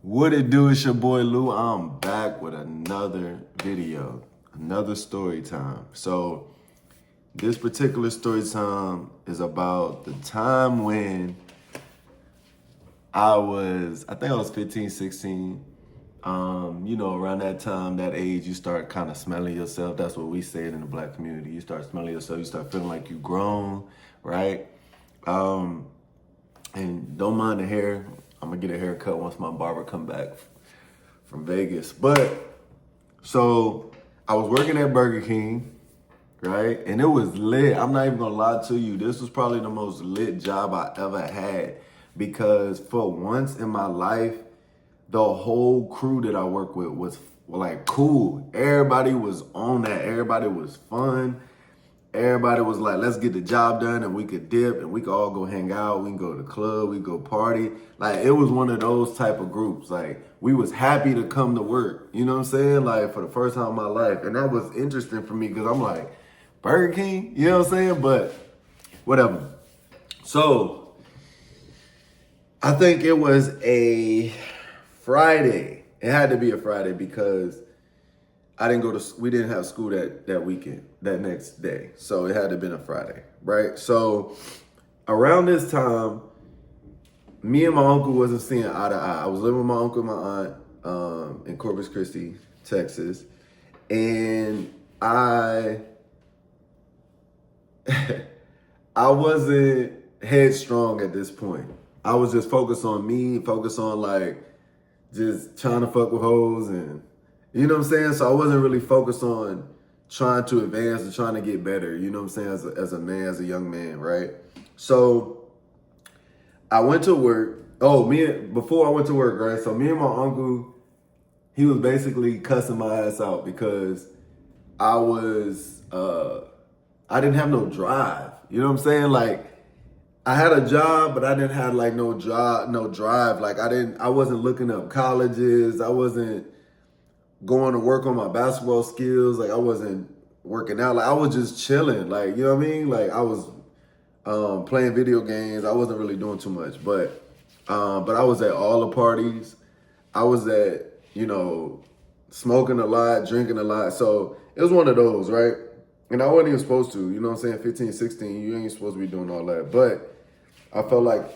What it do? It's your boy Lou. I'm back with another video, another story time. So this particular story time is about the time when I think I was 15, 16. Around that time, that age, you start kind of smelling yourself. That's what we say in the black community. You start smelling yourself. You start feeling like you grown, right? And don't mind the hair. I'm gonna get a haircut once my barber come back from Vegas. But so I was working at Burger King, right? And it was lit. I'm not even gonna lie to you. This was probably the most lit job I ever had because for once in my life, the whole crew that I work with was like cool. Everybody was on that. Everybody was fun. Everybody was like, let's get the job done and we could dip and we could all go hang out. We can go to the club, we go party. Like it was one of those type of groups. Like we was happy to come to work. You know what I'm saying? Like for the first time in my life. And that was interesting for me because I'm like, Burger King? You know what I'm saying? But whatever. So I think it was a Friday. It had to be a Friday because we didn't have school that weekend, that next day. So it had to have been a Friday, right? So around this time, me and my uncle wasn't seeing eye to eye. I was living with my uncle and my aunt in Corpus Christi, Texas. And I wasn't headstrong at this point. I was just focused on me, focused on like just trying to fuck with hoes and you know what I'm saying? So I wasn't really focused on trying to advance and trying to get better, you know what I'm saying, as a man, as a young man, right? So I went to work. Before I went to work, right? So me and my uncle, he was basically cussing my ass out because I didn't have no drive. You know what I'm saying? Like I had a job, but I didn't have like no drive. Like I wasn't looking up colleges. I wasn't going to work on my basketball skills. Like I wasn't working out. Like I was just chilling. Like, you know what I mean? Like I was playing video games. I wasn't really doing too much, but I was at all the parties. I was at, smoking a lot, drinking a lot. So it was one of those, right? And I wasn't even supposed to, you know what I'm saying? 15, 16, you ain't supposed to be doing all that. But I felt like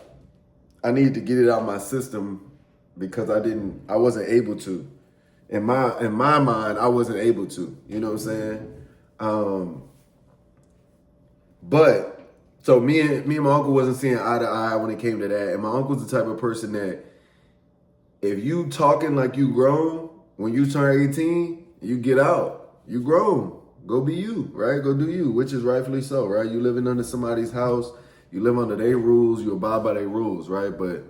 I needed to get it out of my system because I wasn't able to. In my mind, I wasn't able to, you know what I'm saying? But so me and my uncle wasn't seeing eye to eye when it came to that. And my uncle's the type of person that if you talking like you grown, when you turn 18, you get out. You grown. Go be you, right? Go do you, which is rightfully so, right? You living under somebody's house, you live under their rules, you abide by their rules, right? But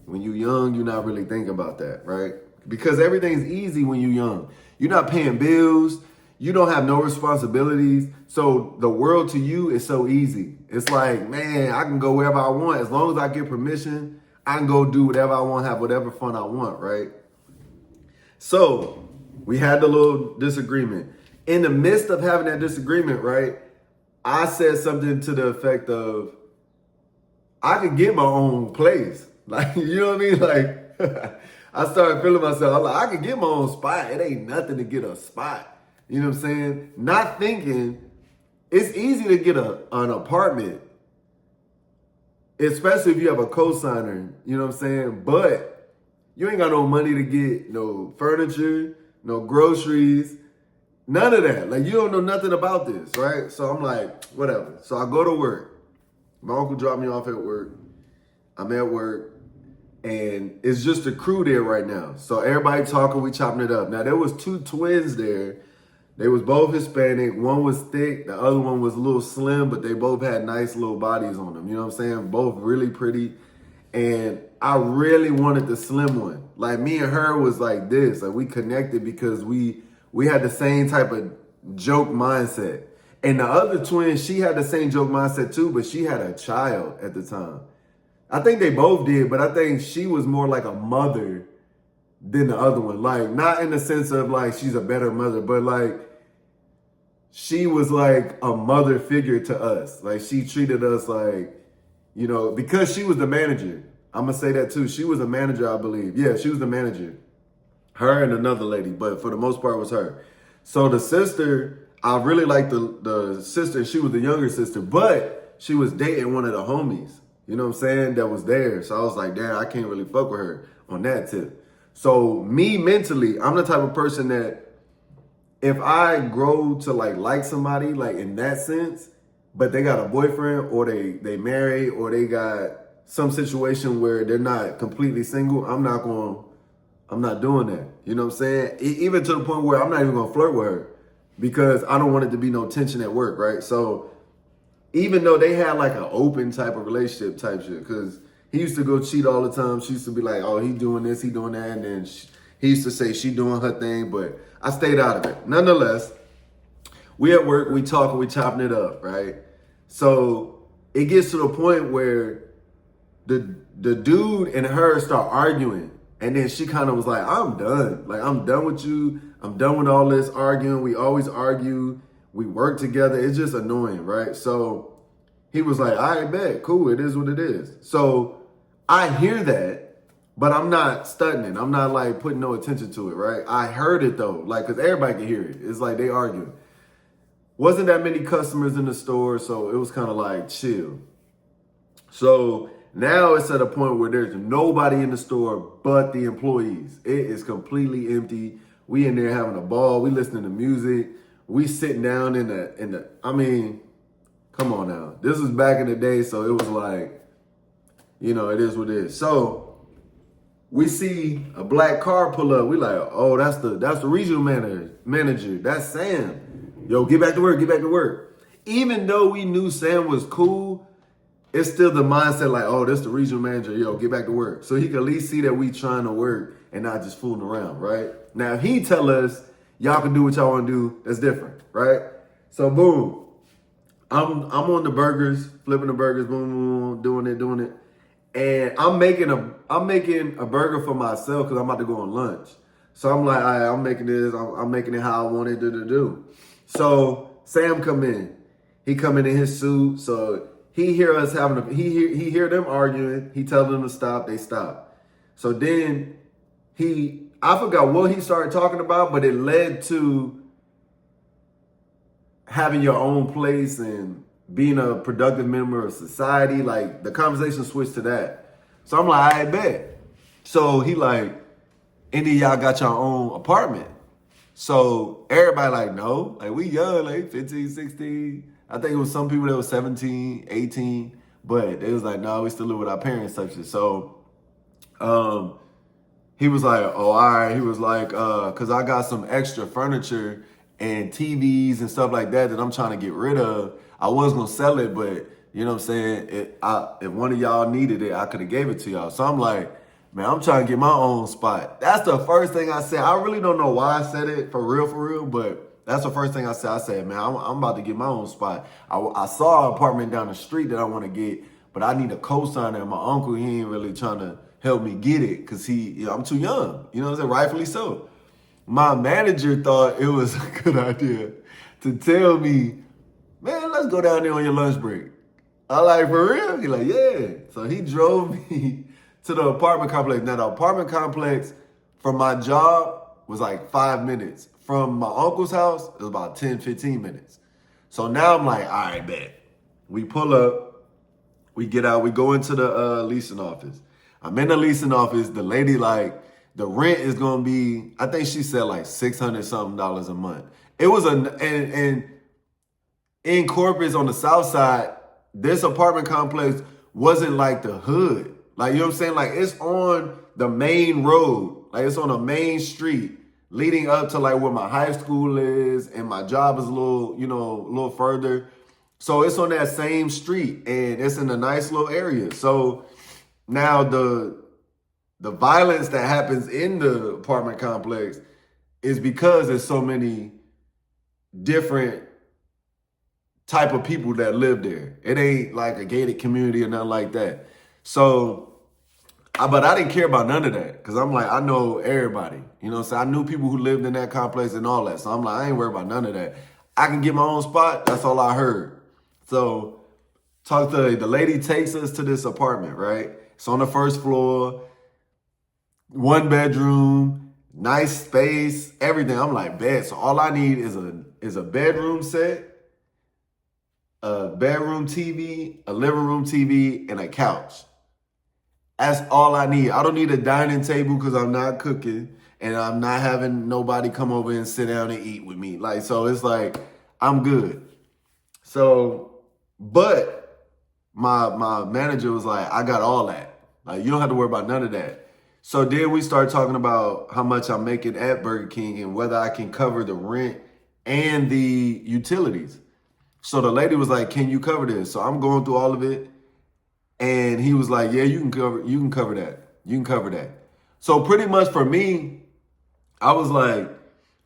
when you young, you're not really thinking about that, right? Because everything's easy when you're young. You're not paying bills. You don't have no responsibilities. So the world to you is so easy. It's like, man, I can go wherever I want. As long as I get permission, I can go do whatever I want, have whatever fun I want, right? So we had the little disagreement. In the midst of having that disagreement, right, I said something to the effect of, I could get my own place. Like, you know what I mean? Like, I started feeling myself. I'm like, I could get my own spot. It ain't nothing to get a spot. You know what I'm saying? Not thinking it's easy to get an apartment, especially if you have a cosigner. You know what I'm saying? But you ain't got no money to get no furniture, no groceries, none of that. Like you don't know nothing about this, right? So I'm like, whatever. So I go to work. My uncle dropped me off at work. I'm at work. And it's just a crew there right now. So everybody talking, we chopping it up. Now there was two twins there. They was both Hispanic. One was thick, the other one was a little slim, but they both had nice little bodies on them. You know what I'm saying? Both really pretty. And I really wanted the slim one. Like me and her was like this. Like we connected because we had the same type of joke mindset. And the other twin, she had the same joke mindset too, but she had a child at the time. I think they both did, but I think she was more like a mother than the other one. Like, not in the sense of like she's a better mother, but like she was like a mother figure to us. Like she treated us like, because she was the manager. I'm gonna say that too. She was a manager, I believe. Yeah, she was the manager. Her and another lady, but for the most part it was her. So the sister, I really liked the sister. She was the younger sister, but she was dating one of the homies. You know what I'm saying? That was there. So I was like, damn, I can't really fuck with her on that tip. So me mentally, I'm the type of person that if I grow to like somebody, like in that sense, but they got a boyfriend or they married or they got some situation where they're not completely single, I'm not doing that. You know what I'm saying? Even to the point where I'm not even gonna flirt with her because I don't want it to be no tension at work, right? So even though they had like an open type of relationship type shit, because he used to go cheat all the time. She used to be like, oh, he doing this, he doing that. And then he used to say she doing her thing, but I stayed out of it. Nonetheless, we at work, we talking, we chopping it up, right? So it gets to the point where the dude and her start arguing. And then she kind of was like, I'm done. Like, I'm done with you. I'm done with all this arguing. We always argue. We work together. It's just annoying, right? So he was like, all right, bet. Cool. It is what it is. So I hear that, but I'm not stunning. I'm not like putting no attention to it, right? I heard it though. Like, cause everybody can hear it. It's like they arguing. Wasn't that many customers in the store. So it was kind of like chill. So now it's at a point where there's nobody in the store but the employees. It is completely empty. We in there having a ball. We listening to music. We sitting down in the, I mean, come on now. This was back in the day, so it was like, you know, it is what it is. So we see a black car pull up. We like, oh, that's the regional manager. That's Sam. Yo, get back to work, get back to work. Even though we knew Sam was cool, it's still the mindset like, oh, that's the regional manager. Yo, get back to work. So he can at least see that we trying to work and not just fooling around, right? Now, if he tell us, y'all can do what y'all want to do, that's different, right? So boom, I'm on the burgers, flipping the burgers, boom, boom, doing it. And I'm making a burger for myself because I'm about to go on lunch. So I'm like, all right, I'm making this, I'm making it how I want it to do. So Sam come in. He come in his suit, so he hear us he hear them arguing. He tell them to stop. They stop. So then I forgot what he started talking about, but it led to having your own place and being a productive member of society. Like the conversation switched to that. So I'm like, I bet. So he like, any of y'all got your own apartment? So everybody like, no, like we young, like 15, 16. I think it was some people that was 17, 18, but it was like, no, we still live with our parents, such shit. So he was like, oh, all right. He was like, cause I got some extra furniture and TVs and stuff like that I'm trying to get rid of. I was gonna sell it, but you know what I'm saying? If one of y'all needed it, I could have gave it to y'all. So I'm like, man, I'm trying to get my own spot. That's the first thing I said. I really don't know why I said it for real, but that's the first thing I said. I said, man, I'm about to get my own spot. I saw an apartment down the street that I want to get, but I need a co-signer. My uncle, he ain't really trying to help me get it because I'm too young. You know what I'm saying? Rightfully so. My manager thought it was a good idea to tell me, man, let's go down there on your lunch break. I like, for real? He like, yeah. So he drove me to the apartment complex. Now, the apartment complex from my job was like 5 minutes. From my uncle's house, it was about 10, 15 minutes. So now I'm like, all right, bet. We pull up, we get out, we go into the leasing office. I'm in the leasing office. The lady like, the rent is gonna be, I think she said like $600 something a month. It was and in Corpus on the south side, this apartment complex wasn't like the hood. Like, you know what I'm saying? Like, it's on the main road. Like, it's on a main street leading up to like where my high school is, and my job is a little further. So it's on that same street, and it's in a nice little area. So now the violence that happens in the apartment complex is because there's so many different type of people that live there. It ain't like a gated community or nothing like that. So, but I didn't care about none of that because I'm like, I know everybody. You know what I'm saying? I knew people who lived in that complex and all that. So I'm like, I ain't worried about none of that. I can get my own spot. That's all I heard. So the lady takes us to this apartment, right? It's on the first floor, 1 bedroom, nice space, everything. I'm like, bet. So all I need is a bedroom set, a bedroom TV, a living room TV, and a couch. That's all I need. I don't need a dining table because I'm not cooking and I'm not having nobody come over and sit down and eat with me. Like, so it's like, I'm good. So, but my manager was like, I got all that. Like, you don't have to worry about none of that. So then we started talking about how much I'm making at Burger King and whether I can cover the rent and the utilities. So the lady was like, can you cover this? So I'm going through all of it. And he was like, yeah, you can cover that. You can cover that. So pretty much for me, I was like,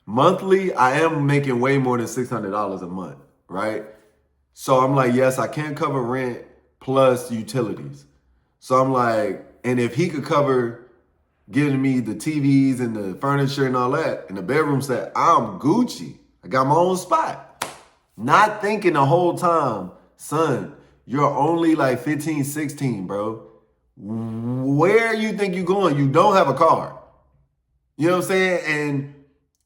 monthly, I am making way more than $600 a month, right? So I'm like, yes, I can cover rent plus utilities. So I'm like, and if he could cover giving me the TVs and the furniture and all that and the bedroom set, I'm Gucci. I got my own spot. Not thinking the whole time, son, you're only like 15, 16, bro. Where you think you're going? You don't have a car. You know what I'm saying? And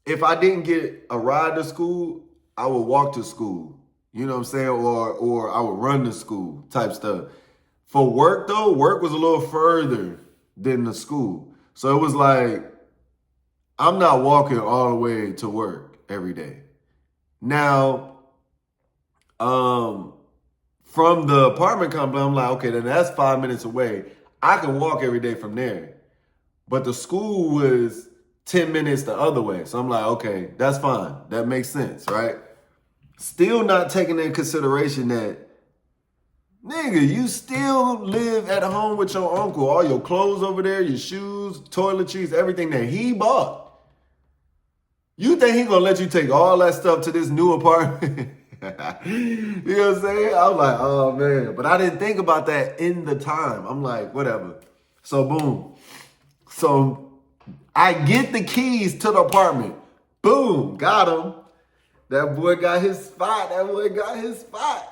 if I didn't get a ride to school, I would walk to school. You know what I'm saying? Or I would run to school type stuff. For work though, work was a little further than the school. So it was like, I'm not walking all the way to work every day. Now, from the apartment complex, I'm like, okay, then that's 5 minutes away. I can walk every day from there. But the school was 10 minutes the other way. So I'm like, okay, that's fine. That makes sense, right? Still not taking into consideration that, nigga, you still live at home with your uncle. All your clothes over there, your shoes, toiletries, everything that he bought. You think he gonna let you take all that stuff to this new apartment? You know what I'm saying? I was like, oh man. But I didn't think about that in the time. I'm like, whatever. So boom. So I get the keys to the apartment. Boom, got him. That boy got his spot.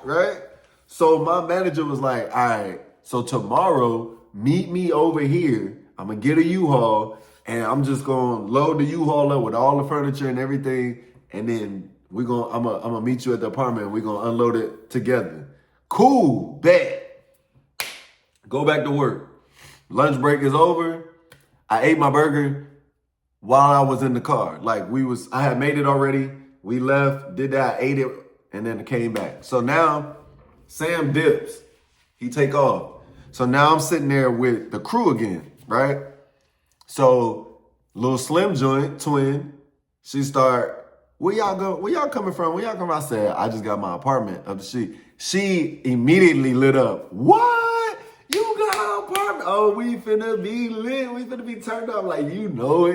Right? So my manager was like, all right, so tomorrow, meet me over here. I'm going to get a U-Haul, and I'm just going to load the U-Haul up with all the furniture and everything, and then I'm gonna meet you at the apartment, and we're going to unload it together. Cool, bet. Go back to work. Lunch break is over. I ate my burger while I was in the car. I had made it already. We left, did that, ate it, and then came back. So now Sam dips. He take off. So now I'm sitting there with the crew again, right? So little Slim joint, twin, she start, where y'all coming from? I said, I just got my apartment up the street. She immediately lit up. What? You got an apartment? Oh, we finna be lit. We finna be turned up. Like, you know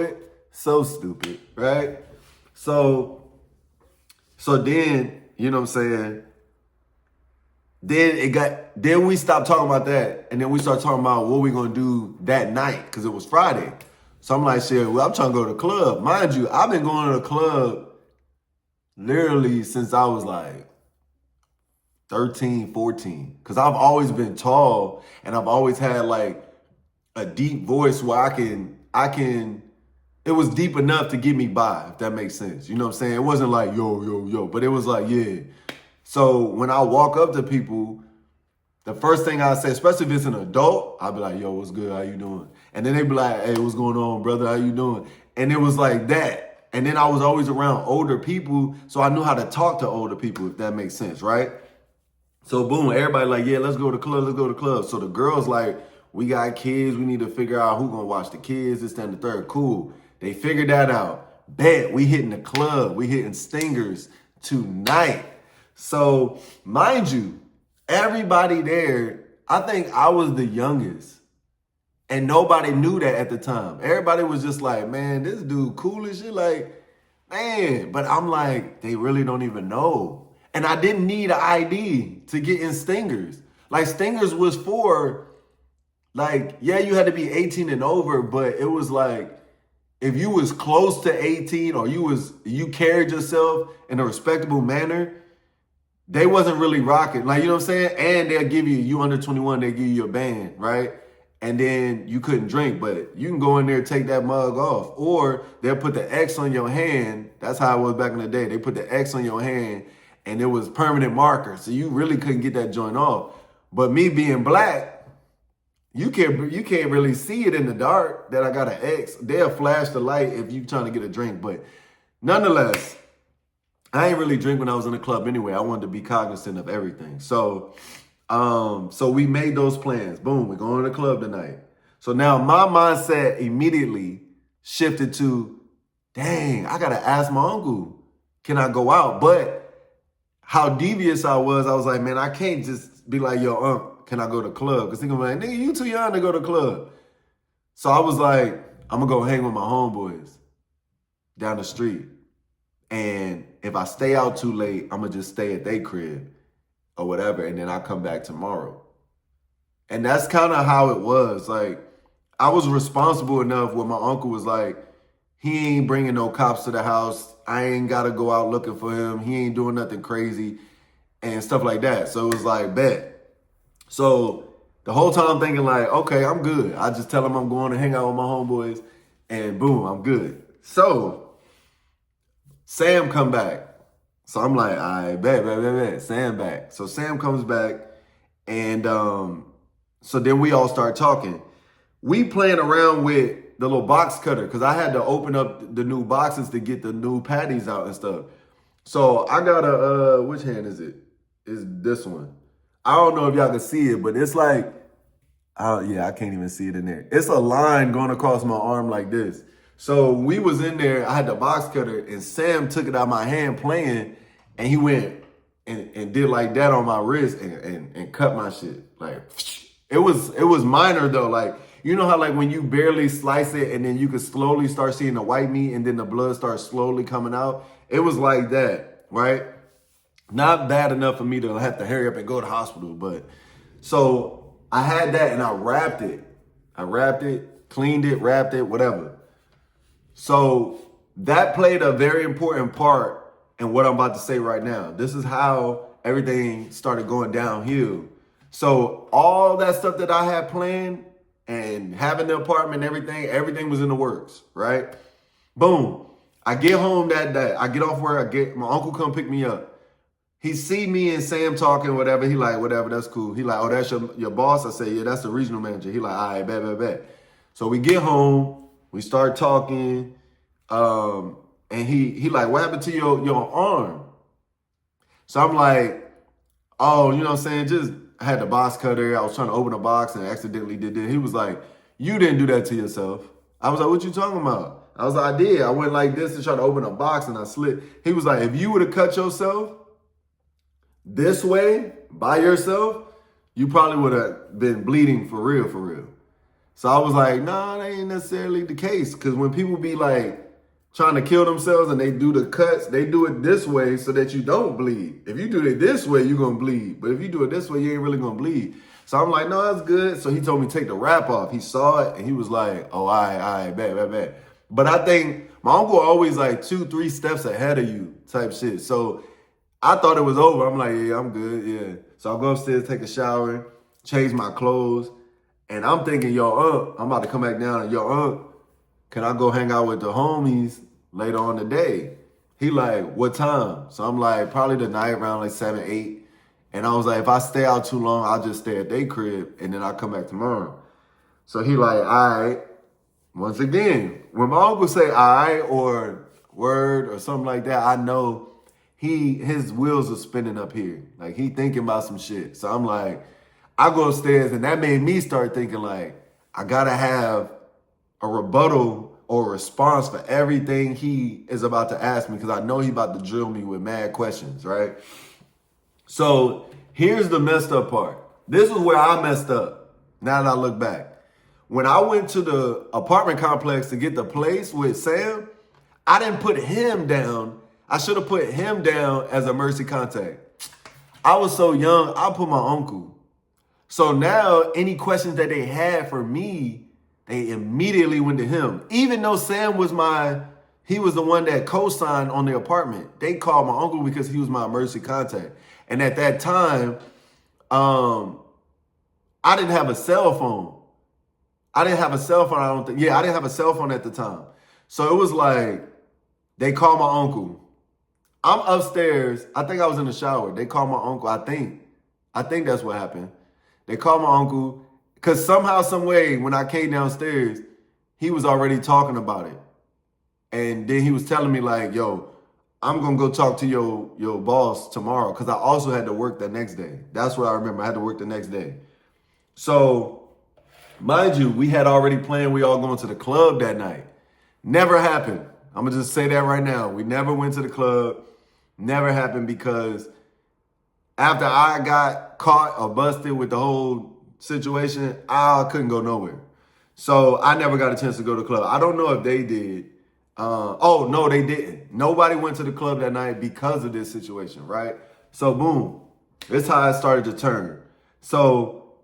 it. So stupid, right? So then, you know what I'm saying? Then we stopped talking about that. And then we started talking about what we gonna do that night, because it was Friday. So I'm like, shit, well, I'm trying to go to the club. Mind you, I've been going to the club literally since I was like 13, 14. Because I've always been tall and I've always had like a deep voice where I can, it was deep enough to get me by, if that makes sense. You know what I'm saying? It wasn't like, yo, but it was like, yeah. So when I walk up to people, the first thing I say, especially if it's an adult, I'll be like, yo, what's good? How you doing? And then they be like, hey, what's going on, brother? How you doing? And it was like that. And then I was always around older people, so I knew how to talk to older people, if that makes sense, right? So boom, everybody like, yeah, let's go to the club. So the girls like, we got kids, we need to figure out who gonna watch the kids, this, that, and the third. Cool. They figured that out. Bet, we hitting the club. We hitting Stingers tonight. So mind you, everybody there, I think I was the youngest. And nobody knew that at the time. Everybody was just like, man, this dude cool as shit. Like, man. But I'm like, they really don't even know. And I didn't need an ID to get in Stingers. Like, Stingers was for, like, yeah, you had to be 18 and over, but it was like, if you was close to 18 or you carried yourself in a respectable manner, they wasn't really rocking. Like, you know what I'm saying? And they'll give you under 21, they give you your band, right? And then you couldn't drink, but you can go in there and take that mug off. Or they'll put the X on your hand. That's how it was back in the day. They put the X on your hand and it was permanent marker. So you really couldn't get that joint off. But me being black, you can't really see it in the dark that I got an X. They'll flash the light if you trying to get a drink. But nonetheless, I ain't really drink when I was in the club anyway. I wanted to be cognizant of everything. So we made those plans. Boom, we're going to the club tonight. So now my mindset immediately shifted to, dang, I gotta ask my uncle, can I go out? But how devious I was like, man, I can't just be like, yo, can I go to the club? Because he gonna be like, nigga, you too young to go to the club. So I was like, I'm gonna go hang with my homeboys down the street. And if I stay out too late, I'm gonna just stay at their crib or whatever, and then I come back tomorrow. And that's kind of how it was. Like, I was responsible enough where my uncle was like, he ain't bringing no cops to the house. I ain't got to go out looking for him. He ain't doing nothing crazy and stuff like that. So it was like, bet. So the whole time I'm thinking like, okay, I'm good. I just tell him I'm going to hang out with my homeboys and boom, I'm good. So Sam come back. So I'm like, all right, bet. Sam back. So Sam comes back and so then we all start talking. We playing around with the little box cutter because I had to open up the new boxes to get the new patties out and stuff. So I got which hand is it? It's this one. I don't know if y'all can see it, but it's like, yeah, I can't even see it in there. It's a line going across my arm like this. So we was in there, I had the box cutter and Sam took it out of my hand playing and he went and did like that on my wrist and cut my shit. Like, it was minor though. Like, you know how like when you barely slice it and then you can slowly start seeing the white meat and then the blood starts slowly coming out? It was like that, right? Not bad enough for me to have to hurry up and go to the hospital, but so I had that and I wrapped it. Cleaned it, wrapped it, whatever. So that played a very important part in what I'm about to say right now. This is how everything started going downhill. So all that stuff that I had planned and having the apartment and everything was in the works, right? Boom. I get home that day. I get off work. My uncle come pick me up. He see me and Sam talking, whatever. He like, whatever, that's cool. He like, oh, that's your boss? I say, yeah, that's the regional manager. He like, all right, bet. So we get home. We start talking. And he like, what happened to your arm? So I'm like, oh, you know what I'm saying? Just I had the box cutter. I was trying to open a box and accidentally did it. He was like, you didn't do that to yourself. I was like, what you talking about? I was like, I did. I went like this to try to open a box and I slipped. He was like, if you would have cut yourself this way by yourself, you probably would have been bleeding for real. So I was like, nah, that ain't necessarily the case. Because when people be like trying to kill themselves and they do the cuts, they do it this way so that you don't bleed. If you do it this way, you're going to bleed. But if you do it this way, you ain't really going to bleed. So I'm like, no, that's good. So he told me take the wrap off. He saw it and he was like, oh, all right, bet. But I think my uncle always like 2-3 steps ahead of you type shit. So I thought it was over. I'm like, yeah, I'm good, yeah. So I go upstairs, take a shower, change my clothes. And I'm thinking, yo, I'm about to come back down and yo, can I go hang out with the homies later on the day? He like, what time? So I'm like, probably the night around like 7, 8. And I was like, if I stay out too long, I'll just stay at their crib and then I'll come back tomorrow. So he like, all right. Once again, when my uncle say all right or word or something like that, I know his wheels are spinning up here. Like he thinking about some shit. So I'm like, I go upstairs and that made me start thinking like, I gotta have a rebuttal or a response for everything he is about to ask me because I know he about to drill me with mad questions, right? So here's the messed up part. This is where I messed up now that I look back. When I went to the apartment complex to get the place with Sam, I didn't put him down. I should have put him down as a mercy contact. I was so young, I put my uncle. So now any questions that they had for me, they immediately went to him. Even though Sam was he was the one that co-signed on the apartment. They called my uncle because he was my emergency contact. And at that time, I didn't have a cell phone. I didn't have a cell phone, I don't think. Yeah, I didn't have a cell phone at the time. So it was like, they called my uncle. I'm upstairs. I think I was in the shower. They called my uncle, I think. I think that's what happened. They called my uncle, because somehow, some way, when I came downstairs, he was already talking about it. And then he was telling me like, yo, I'm going to go talk to your boss tomorrow, because I also had to work the next day. That's what I remember. I had to work the next day. So, mind you, we had already planned we all going to the club that night. Never happened. I'm going to just say that right now. We never went to the club. Never happened, because after I got caught or busted with the whole situation, I couldn't go nowhere. So I never got a chance to go to the club. I don't know if they did. Oh, no, they didn't. Nobody went to the club that night because of this situation, right? So boom, this is how it started to turn. So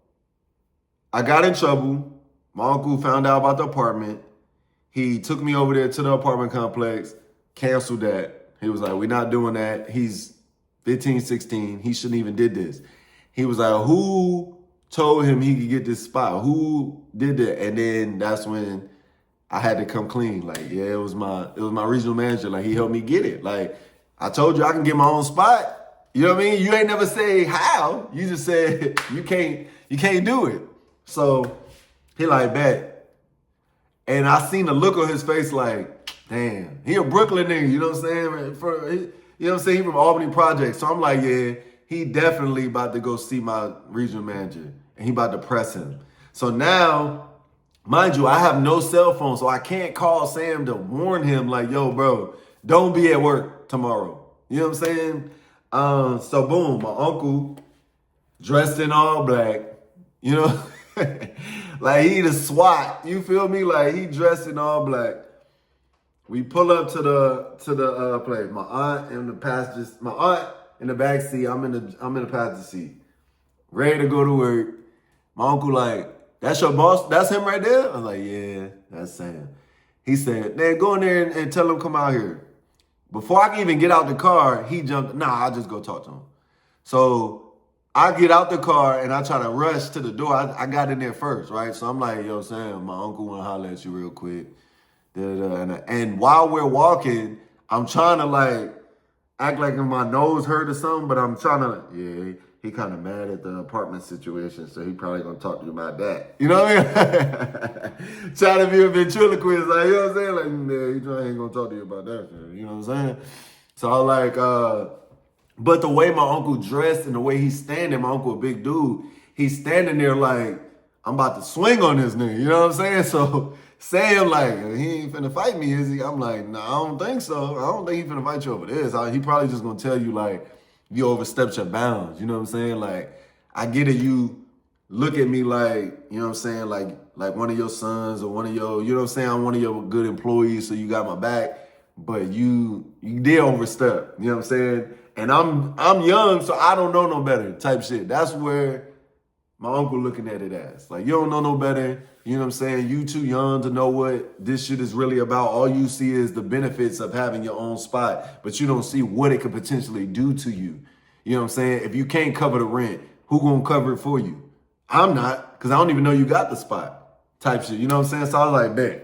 I got in trouble. My uncle found out about the apartment. He took me over there to the apartment complex, canceled that. He was like, we're not doing that. He's 15, 16. He shouldn't even did this. He was like, who told him he could get this spot? Who did that? And then that's when I had to come clean. Like, yeah, it was my regional manager. Like, he helped me get it. Like, I told you I can get my own spot. You know what I mean? You ain't never say how. You just said you can't do it. So he like, bet. And I seen the look on his face like, damn, he a Brooklyn nigga, you know what I'm saying? You know what I'm saying? He from Albany Project. So I'm like, yeah, he definitely about to go see my regional manager. And he about to press him. So now, mind you, I have no cell phone, so I can't call Sam to warn him like, yo, bro, don't be at work tomorrow. You know what I'm saying? So boom, my uncle dressed in all black, you know, like he the SWAT. You feel me? Like he dressed in all black. We pull up to the place. My aunt in the passenger, my aunt in the back seat. I'm in the passenger seat, ready to go to work. My uncle like, that's your boss? That's him right there? I was like, yeah, that's Sam. He said, man, go in there and tell him come out here. Before I can even get out the car, he jumped. Nah, I'll just go talk to him. So I get out the car and I try to rush to the door. I got in there first, right? So I'm like, yo, Sam, my uncle want to holler at you real quick. And while we're walking, I'm trying to like act like my nose hurt or something, but I'm trying to, yeah, he kind of mad at the apartment situation, so he probably gonna talk to you about that. You know what I mean? Trying to be a ventriloquist, like, you know what I'm saying? Like, nah, he ain't gonna talk to you about that, you know what I'm saying? So I like, but the way my uncle dressed and the way he's standing, my uncle a big dude, he's standing there like, I'm about to swing on this nigga, you know what I'm saying? So Sam like, he ain't finna fight me, is he? I'm like, nah, I don't think so. I don't think he finna fight you over this. He probably just gonna tell you like, you overstepped your bounds, you know what I'm saying? Like, I get it, you look at me like, you know what I'm saying, like one of your sons or one of your, you know what I'm saying, I'm one of your good employees, so you got my back, but you did overstep, you know what I'm saying? And I'm young, so I don't know no better type shit. That's where my uncle looking at it as. Like, you don't know no better, you know what I'm saying? You too young to know what this shit is really about. All you see is the benefits of having your own spot, but you don't see what it could potentially do to you. You know what I'm saying? If you can't cover the rent, who gonna cover it for you? I'm not, because I don't even know you got the spot type shit. You know what I'm saying? So I was like, man,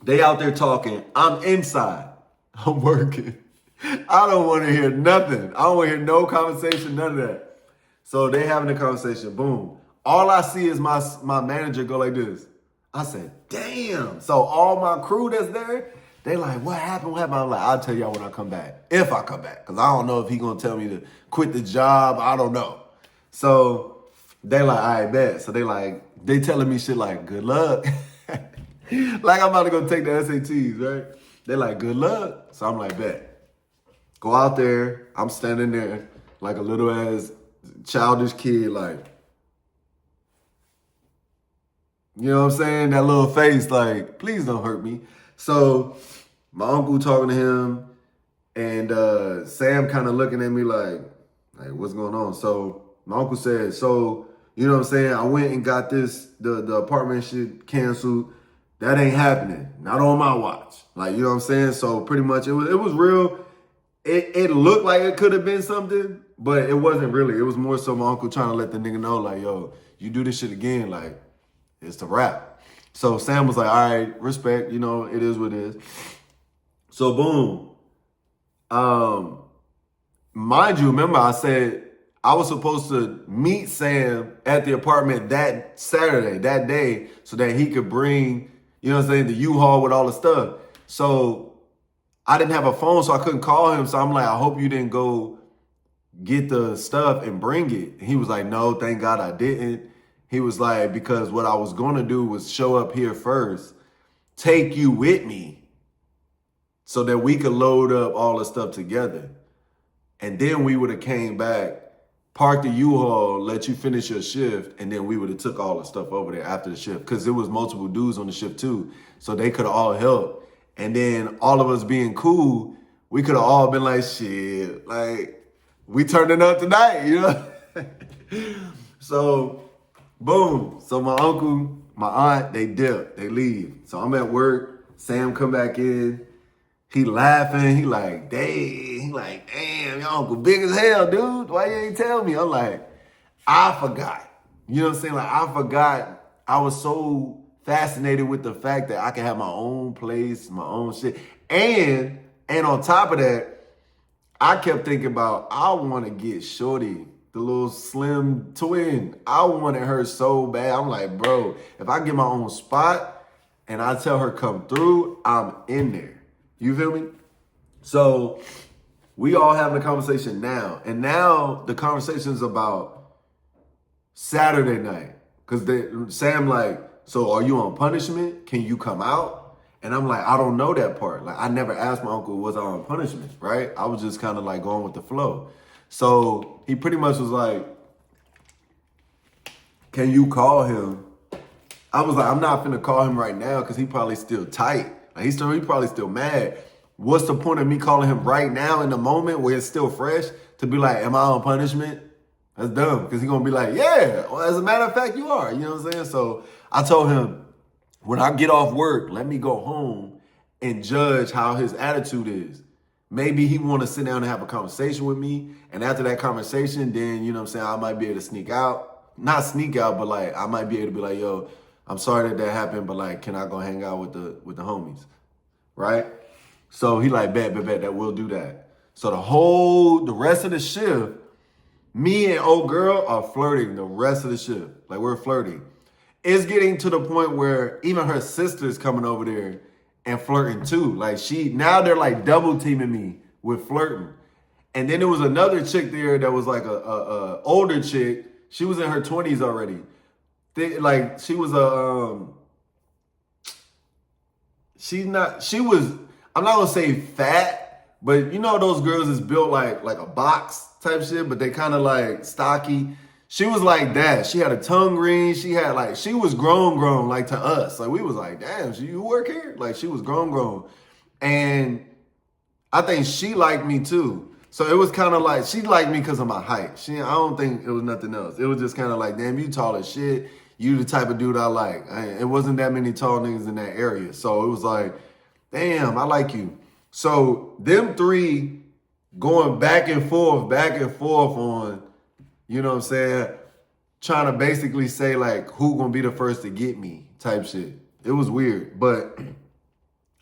they out there talking. I'm inside. I'm working. I don't want to hear nothing. I don't want to hear no conversation, none of that. So they having a conversation. Boom. All I see is my manager go like this. I said, damn. So all my crew that's there, they like, what happened? What happened? I'm like, I'll tell y'all when I come back. If I come back. Because I don't know if he going to tell me to quit the job. I don't know. So they like, all right, bet. So they telling me shit like, good luck. Like I'm about to go take the SATs, right? They like, good luck. So I'm like, bet. Go out there. I'm standing there like a little ass childish kid, like, you know what I'm saying? That little face, like, please don't hurt me. So my uncle talking to him and Sam kind of looking at me like, what's going on? So my uncle said, so, you know what I'm saying? I went and got this, the apartment shit canceled. That ain't happening. Not on my watch. Like, you know what I'm saying? So pretty much it was real. it looked like it could have been something, but it wasn't really. It was more so my uncle trying to let the nigga know, like, yo, you do this shit again, like, it's the rap. So Sam was like, all right, respect, you know, it is what it is. So boom. Mind you, remember I said I was supposed to meet Sam at the apartment that Saturday, that day, so that he could bring, you know what I'm saying, the U-Haul with all the stuff. So I didn't have a phone, so I couldn't call him. So I'm like, I hope you didn't go get the stuff and bring it. And he was like, no, thank God I didn't. He was like, because what I was going to do was show up here first, take you with me so that we could load up all the stuff together. And then we would have came back, parked the U-Haul, let you finish your shift, and then we would have took all the stuff over there after the shift. Because there was multiple dudes on the shift too. So they could have all helped. And then all of us being cool, we could have all been like, shit, like, we turning up tonight, you know? So, boom. So my uncle, my aunt, they dip, they leave. So I'm at work, Sam come back in. He laughing. He like, damn, your uncle big as hell, dude. Why you ain't tell me? I'm like, I forgot. You know what I'm saying? Like, I forgot. I was so fascinated with the fact that I can have my own place, my own shit. And on top of that, I kept thinking about, I want to get Shorty, the little slim twin. I wanted her so bad. I'm like, bro, if I get my own spot and I tell her come through, I'm in there. You feel me? So we all having a conversation now. And now the conversation is about Saturday night. Because Sam like, so are you on punishment? Can you come out? And I'm like, I don't know that part. Like, I never asked my uncle, was I on punishment, right? I was just kind of like going with the flow. So he pretty much was like, can you call him? I was like, I'm not finna call him right now because he probably still tight. Like, he probably still mad. What's the point of me calling him right now in the moment where it's still fresh to be like, am I on punishment? That's dumb because he's going to be like, yeah, well, as a matter of fact, you are. You know what I'm saying? So I told him, when I get off work, let me go home and judge how his attitude is. Maybe he want to sit down and have a conversation with me. And after that conversation, then, you know what I'm saying, I might be able to sneak out. Not sneak out, but like, I might be able to be like, yo, I'm sorry that happened, but like, can I go hang out with the homies, right? So he like, bet, that we'll do that. So the rest of the shift, me and old girl are flirting the rest of the shift. Like, we're flirting. It's getting to the point where even her sister's coming over there and flirting too. Like, now they're like double teaming me with flirting. And then there was another chick there that was like a older chick. She was in her 20s already. She was I'm not gonna say fat, but you know those girls is built like a box type shit, but they kind of like stocky. She was like that. She had a tongue ring. She was grown like to us. Like, we was like, damn, you work here? Like, she was grown. And I think she liked me too. So it was kind of like, she liked me because of my height. I don't think it was nothing else. It was just kind of like, damn, you tall as shit. You the type of dude I like. It wasn't that many tall niggas in that area. So it was like, damn, I like you. So them three going back and forth on, you know what I'm saying, trying to basically say like, who gonna be the first to get me type shit. It was weird, but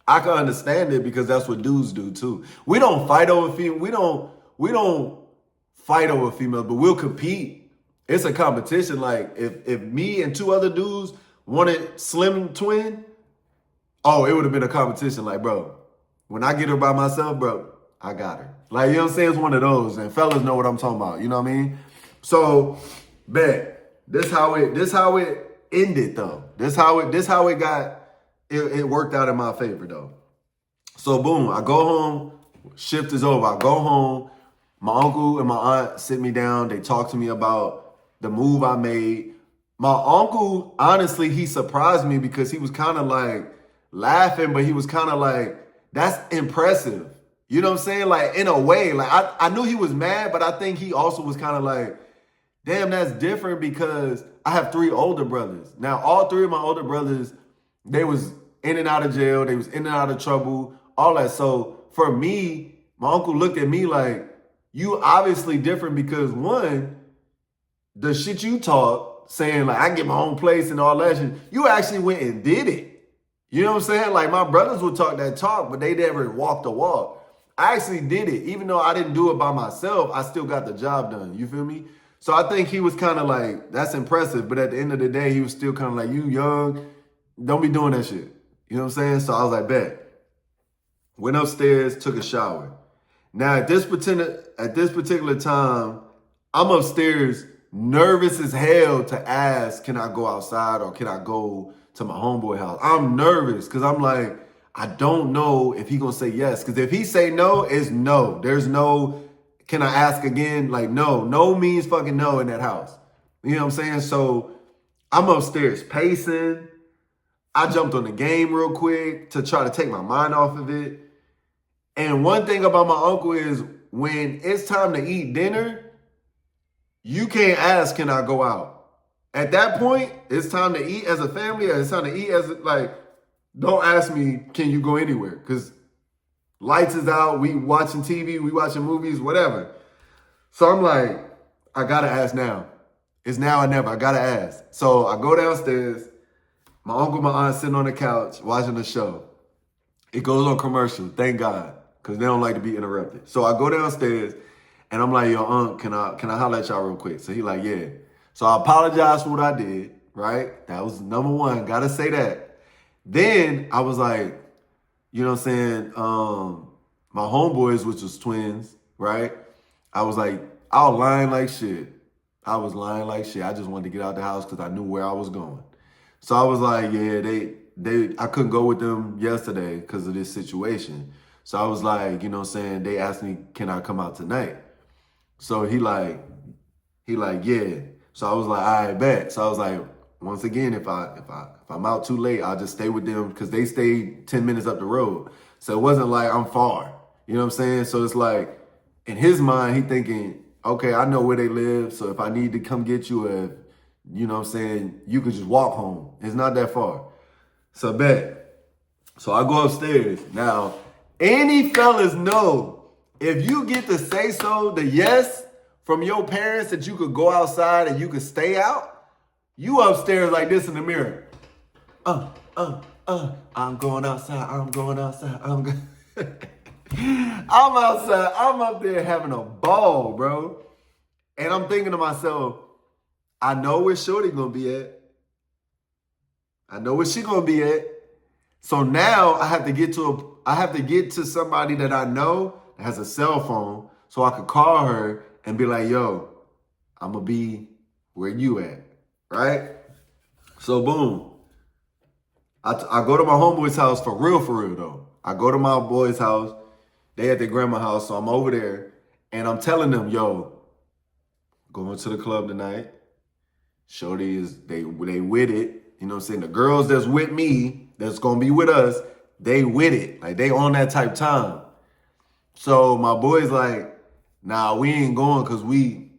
I can understand it because that's what dudes do too. We don't fight over female. We don't fight over females, but we'll compete. It's a competition. Like, if me and two other dudes wanted slim twin, oh, it would have been a competition. Like, bro, when I get her by myself, bro, I got her. Like, you know what I'm saying? It's one of those. And fellas know what I'm talking about. You know what I mean? So, bet. This how it ended though. This how it got. It worked out in my favor though. So boom, I go home. Shift is over. I go home. My uncle and my aunt sit me down. They talk to me about the move I made. My uncle, honestly, he surprised me because he was kind of like laughing, but he was kind of like, that's impressive. You know what I'm saying? Like, in a way, like I knew he was mad, but I think he also was kind of like, damn, that's different because I have three older brothers. Now, all three of my older brothers, they was in and out of jail. They was in and out of trouble, all that. So for me, My uncle looked at me like, you obviously different because one, the shit you taught, saying like, I get my own place and all that shit, you actually went and did it. You know what I'm saying? Like my brothers would talk that talk, but they never walked the walk. I actually did it. Even though I didn't do it by myself, I still got the job done. You feel me? So I think he was kind of like, that's impressive. But at the end of the day, he was still kind of like, you young, don't be doing that shit. You know what I'm saying? So I was like, bet. Went upstairs, took a shower. Now at this particular time, I'm upstairs, nervous as hell to ask, can I go outside or can I go to my homeboy house? I'm nervous because I'm like, I don't know if he gonna say yes. Because if he say no, it's no. There's no, can I ask again? Like, no. No means fucking no in that house. You know what I'm saying? So I'm upstairs pacing. I jumped on the game real quick to try to take my mind off of it. And one thing about my uncle is when it's time to eat dinner, you can't ask, can I go out? At that point, it's time to eat as a family. It's time to eat as like, don't ask me, can you go anywhere? Because lights is out, we watching TV, we watching movies, whatever. So I'm like, I gotta ask now. It's now or never, I gotta ask. So I go downstairs, my uncle, my aunt sitting on the couch watching the show. It goes on commercial, thank God, because they don't like to be interrupted. So I go downstairs and I'm like, yo, Unc, can I holler at y'all real quick? So he like, yeah. So I apologize for what I did, right? That was number one, gotta say that. Then I was like, you know what I'm saying? My homeboys, which was twins, right? I was like, I was lying like shit. I was lying like shit. I just wanted to get out the house because I knew where I was going. So I was like, yeah, I couldn't go with them yesterday because of this situation. So I was like, you know what I'm saying? They asked me, can I come out tonight? So he like, yeah. So I was like, all right, bet. So I was like, once again, if I'm out too late, I'll just stay with them because they stayed 10 minutes up the road. So it wasn't like I'm far. You know what I'm saying? So it's like, in his mind, he thinking, okay, I know where they live. So if I need to come get you, you know what I'm saying, you could just walk home. It's not that far. So bet. So I go upstairs. Now, any fellas know, if you get to say so, the yes from your parents that you could go outside and you could stay out, you upstairs like this in the mirror. I'm going outside. I'm going outside. I'm outside. I'm up there having a ball, bro. And I'm thinking to myself, I know where Shorty gonna be at. I know where she gonna be at. So now I have to get to somebody that I know that has a cell phone so I could call her and be like, yo, I'm gonna be where you at. Right? So boom. I go to my homeboy's house for real though. I go to my boy's house. They at their grandma's house, so I'm over there. And I'm telling them, yo, going to the club tonight. Shorty they with it. You know what I'm saying? The girls that's with me, that's gonna be with us, they with it. Like they on that type time. So my boy's like, nah, we ain't going because we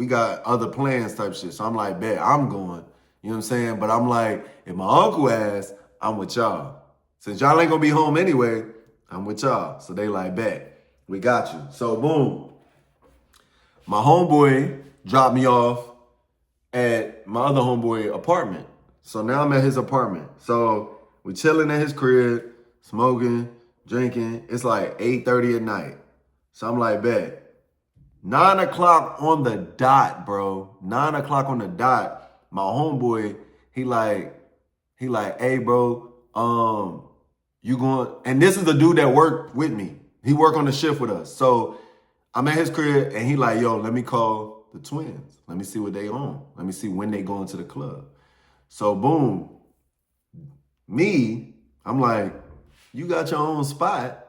got other plans type shit. So I'm like, bet, I'm going. You know what I'm saying? But I'm like, if my uncle asks, I'm with y'all. Since y'all ain't gonna be home anyway, I'm with y'all. So they like, bet, we got you. So boom. My homeboy dropped me off at my other homeboy apartment. So now I'm at his apartment. So we chilling at his crib, smoking, drinking. It's like 8:30 at night. So I'm like, bet. 9 o'clock on the dot, bro. 9 o'clock on the dot. My homeboy, he like, hey, bro, you going, and this is the dude that worked with me. He worked on the shift with us. So I'm at his crib and he like, yo, let me call the twins. Let me see what they on. Let me see when they going to the club. So boom, I'm like, you got your own spot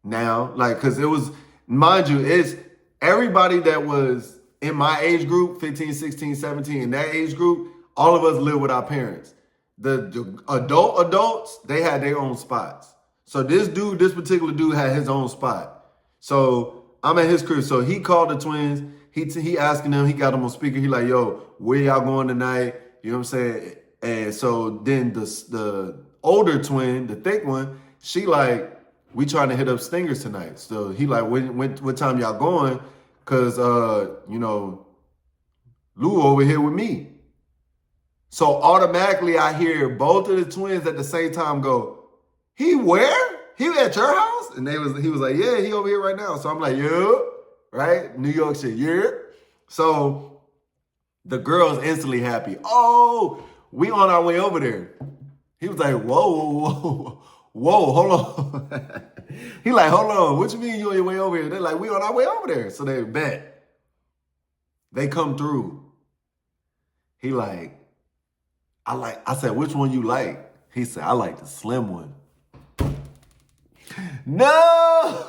now. Like, cause it was, mind you, it's everybody that was in my age group, 15, 16, 17, in that age group, all of us live with our parents. The adults, they had their own spots. So this particular dude had his own spot. So I'm at his crib. So he called the twins. He asking them, he got them on speaker. He like, yo, where y'all going tonight? You know what I'm saying? And so then the older twin, the thick one, she like, we trying to hit up Stingers tonight. So he like, what time y'all going? Cause you know, Lou over here with me. So automatically I hear both of the twins at the same time go, he where? He at your house? And he was like, yeah, he over here right now. So I'm like, yeah, right? New York shit, yeah. So the girl's instantly happy. Oh, we on our way over there. He was like, whoa, hold on. He like, hold on, what you mean you on your way over here? They're like, we on our way over there. So they bet. They come through. He like, I said, which one you like? He said, I like the slim one. No!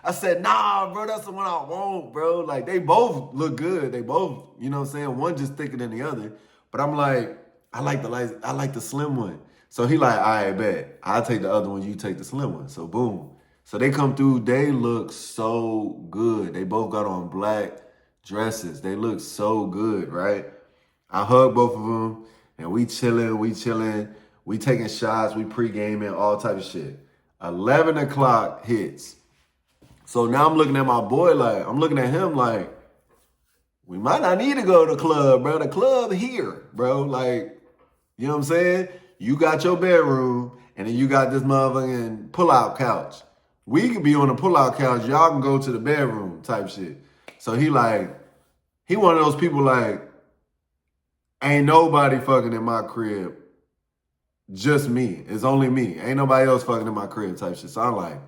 I said, nah, bro, that's the one I want, bro. Like, they both look good. They both, you know what I'm saying? One just thicker than the other. But I'm like, I like the slim one. So he like, all right, bet. I'll take the other one, you take the slim one. So boom. So they come through, they look so good. They both got on black dresses. They look so good, right? I hug both of them, and we chilling. We taking shots, we pre-gaming, all type of shit. 11 o'clock hits. So now I'm looking at my boy like, I'm looking at him like, we might not need to go to the club, bro. The club here, bro. Like, you know what I'm saying? You got your bedroom, and then you got this motherfucking pull-out couch. We could be on the pull-out couch. Y'all can go to the bedroom type shit. So he like, he one of those people like, ain't nobody fucking in my crib. Just me. It's only me. Ain't nobody else fucking in my crib type shit. So I'm like,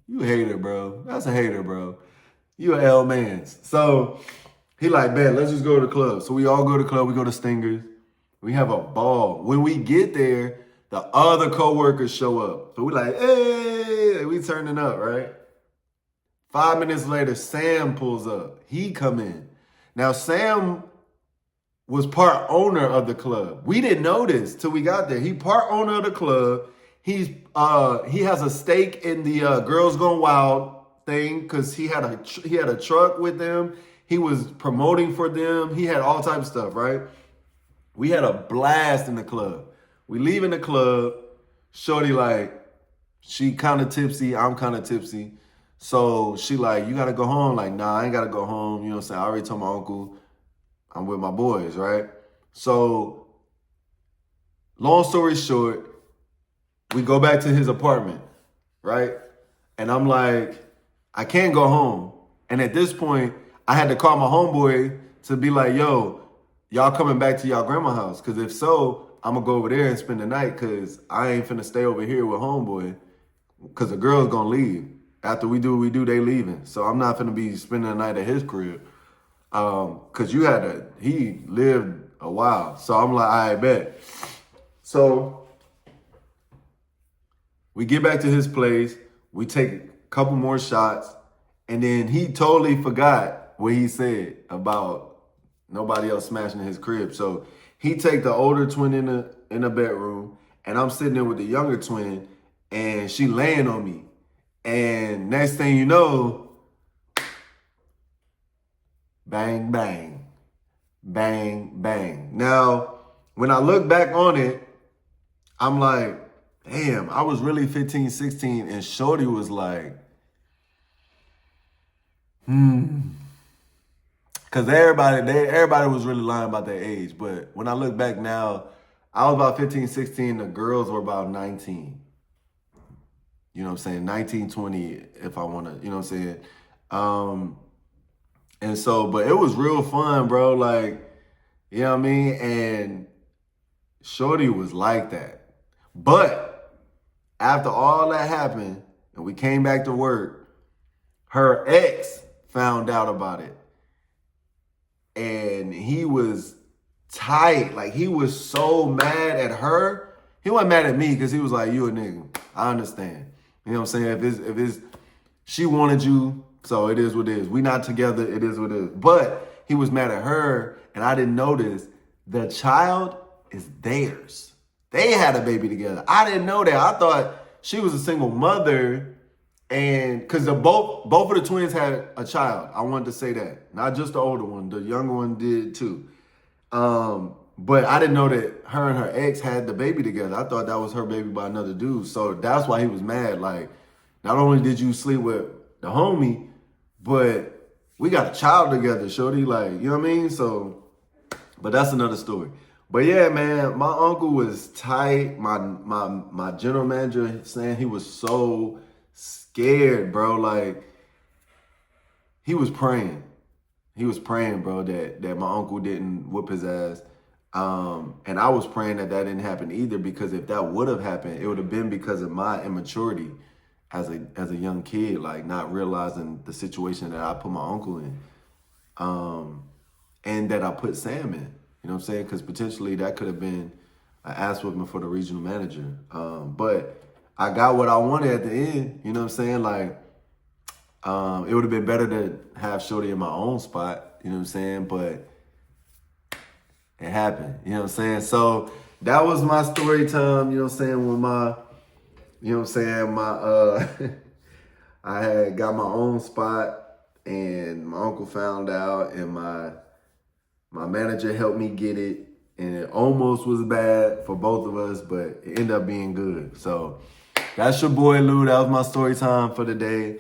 you a hater, bro. That's a hater, bro. You a L-mans. So he like, bet, let's just go to the club. So we all go to the club. We go to Stingers. We have a ball. When we get there, the other coworkers show up. So we like, hey, we turning up, right? 5 minutes later, Sam pulls up. He come in. Now, Sam was part owner of the club. We didn't know this till we got there. He part owner of the club. He has a stake in the Girls Gone Wild thing because he had a truck with them. He was promoting for them. He had all types of stuff, right? We had a blast in the club. We leave in the club. Shorty like, she kind of tipsy. I'm kind of tipsy. So she like, you got to go home. Like, nah, I ain't got to go home. You know what I'm saying? I already told my uncle I'm with my boys, right? So long story short, we go back to his apartment, right? And I'm like, I can't go home. And at this point, I had to call my homeboy to be like, yo, y'all coming back to y'all grandma's house? Because if so, I'm going to go over there and spend the night because I ain't finna stay over here with homeboy because the girl's going to leave. After we do what we do, they leaving. So I'm not finna be spending the night at his crib. Because he lived a while. So I'm like, I bet. So we get back to his place. We take a couple more shots. And then he totally forgot what he said about nobody else smashing in his crib. So he take the older twin in the bedroom. And I'm sitting there with the younger twin. And she laying on me. And next thing you know, bang, bang, bang, bang. Now, when I look back on it, I'm like, damn, I was really 15, 16, and Shorty was like, Because everybody was really lying about their age. But when I look back now, I was about 15, 16, the girls were about 19. You know what I'm saying? 19, 20, if I want to, you know what I'm saying? And so, but it was real fun, bro. Like, you know what I mean? And Shorty was like that. But after all that happened and we came back to work, her ex found out about it. And he was tight. Like, he was so mad at her. He wasn't mad at me because he was like, you a nigga. I understand. You know what I'm saying? If it's she wanted you, so it is what it is. We not together, it is what it is. But he was mad at her, and I didn't notice the child is theirs. They had a baby together. I didn't know that. I thought she was a single mother, and because both of the twins had a child. I wanted to say that. Not just the older one. The younger one did too. But I didn't know that her and her ex had the baby together. I thought that was her baby by another dude. So that's why he was mad. Like, not only did you sleep with the homie, but we got a child together, shorty. Like, you know what I mean? So, but that's another story. But yeah, man, my uncle was tight. My general manager saying he was so scared, bro. Like, he was praying. He was praying, bro, that my uncle didn't whoop his ass. And I was praying that didn't happen either, because if that would have happened, it would have been because of my immaturity as a young kid, like not realizing the situation that I put my uncle in, and that I put Sam in. You know what I'm saying? Because potentially that could have been an ass whooping for the regional manager. But I got what I wanted at the end. You know what I'm saying? Like, it would have been better to have Shorty in my own spot. You know what I'm saying? But it happened. You know what I'm saying? So that was my story time. You know what I'm saying? With my, you know what I'm saying? My, I had got my own spot, and my uncle found out, and my manager helped me get it, and it almost was bad for both of us, but it ended up being good. So that's your boy Lou. That was my story time for the day.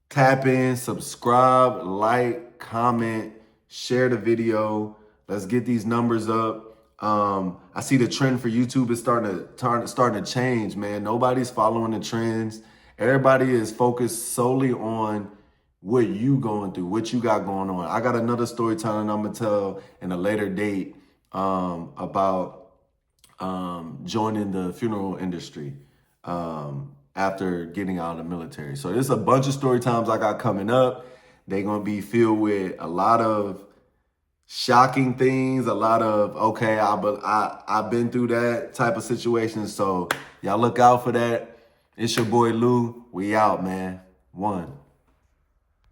Tap in, subscribe, like, comment, share the video. Let's get these numbers up. I see the trend for YouTube is starting to change, man. Nobody's following the trends. Everybody is focused solely on what you going through, what you got going on. I got another story time I'm gonna tell in a later date about joining the funeral industry after getting out of the military. So there's a bunch of story times I got coming up. They're gonna be filled with a lot of shocking things, a lot of, okay, I've been through that type of situation. So y'all look out for that. It's your boy Lou. We out, man. One.